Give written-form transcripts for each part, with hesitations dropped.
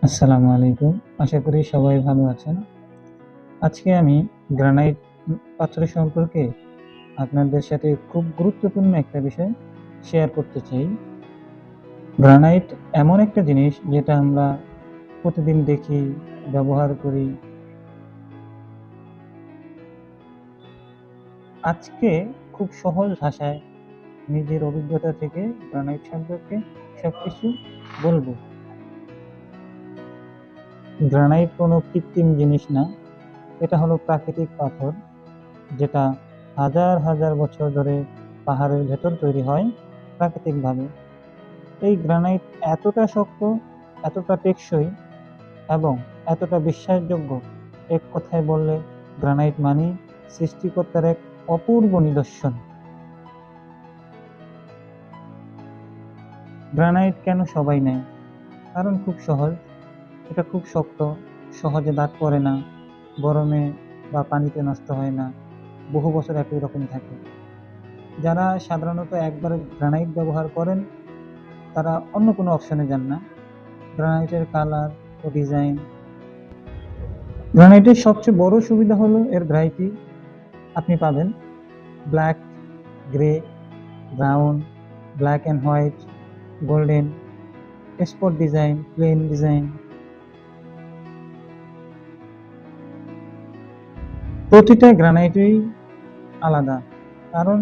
আসসালামু আলাইকুম। আশা করি সবাই ভালো আছেন। আজকে আমি গ্রানাইট পাথর সম্পর্কে আপনাদের সাথে খুব গুরুত্বপূর্ণ একটা বিষয় শেয়ার করতে চাই। গ্রানাইট এমন একটা জিনিস যেটা আমরা প্রতিদিন দেখি, ব্যবহার করি। আজকে খুব সহজ ভাষায় নিজের অভিজ্ঞতা থেকে গ্রানাইট সম্পর্কে সবকিছু বলবো। গ্রানাইট কোনো কৃত্রিম জিনিস না, এটা হলো প্রাকৃতিক পাথর যেটা হাজার হাজার বছর ধরে পাহাড়ের ভেতর তৈরি হয় প্রাকৃতিকভাবে। এই গ্রানাইট এতটা শক্ত, এতটা টেকসই এবং এতটা বিশ্বাসযোগ্য, এক কথায় বললে গ্রানাইট মানে সৃষ্টিকর্তার এক অপূর্ব নিদর্শন। গ্রানাইট কেন সবাই নেয়? কারণ খুব সহজ, এটা খুব শক্ত, সহজে দাগ পড়ে না, গরমে বা পানিতে নষ্ট হয় না, বহু বছর একই রকম থাকে। যারা সাধারণত একবার গ্রানাইট ব্যবহার করেন তারা অন্য কোনো অপশনে যান না। গ্রানাইটের কালার ও ডিজাইন, গ্রানাইটের সবচেয়ে বড় সুবিধা হলো এর ভ্যারাইটি। আপনি পাবেন black, grey, brown, black and white, golden, spot design, plane design. প্রতিটা গ্রানাইটই আলাদা, কারণ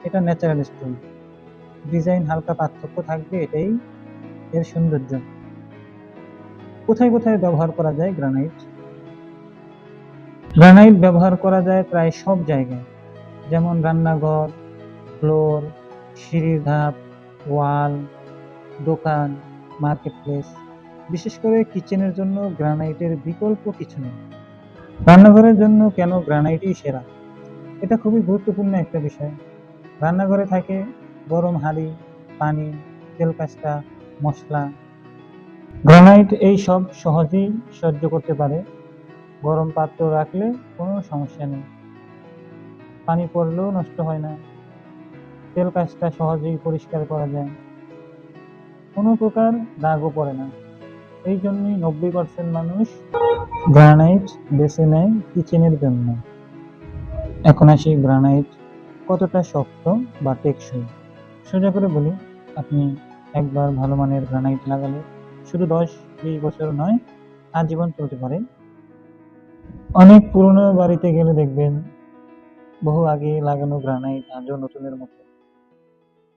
এটা ন্যাচারাল স্টোন। ডিজাইন হালকা পার্থক্য থাকবে, এটাই এর সৌন্দর্য। কোথায় কোথায় ব্যবহার করা যায় গ্রানাইট? গ্রানাইট ব্যবহার করা যায় প্রায় সব জায়গায়, যেমন রান্নাঘর, ফ্লোর, সিঁড়ির ধাপ, ওয়াল, দোকান, মার্কেট প্লেস। বিশেষ করে কিচেনের জন্য গ্রানাইটের বিকল্প কিছু নেই। রান্নাঘরের জন্য কেন গ্রানাইটই সেরা? এটা খুবই গুরুত্বপূর্ণ একটা বিষয়। রান্নাঘরে থাকে গরম হাঁড়ি, পানি, তেল কাস্টা, মশলা। গ্রানাইট এই সব সহজেই সহ্য করতে পারে। গরম পাত্র রাখলে কোনো সমস্যা নেই, পানি পড়লেও নষ্ট হয় না, তেল কাজটা সহজেই পরিষ্কার করা যায়, কোনো প্রকার দাগও পড়ে না। এই জন্যই 90% মানুষ গ্রানাইট বেছে নেয় কিচেনের জন্য। এখন আসি গ্রানাইট কতটা শক্ত বা টেকসই। সোজা করে বলি, আপনি একবার ভালো মানের গ্রানাইট লাগালে শুধু 10-20 বছর নয়, আজীবন চলতে পারে। অনেক পুরনো বাড়িতে গেলে দেখবেন বহু আগে লাগানো গ্রানাইট আজও নতুনের মতো।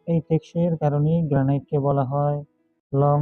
এই টেকসইয়ের কারণেই গ্রানাইটকে বলা হয় লং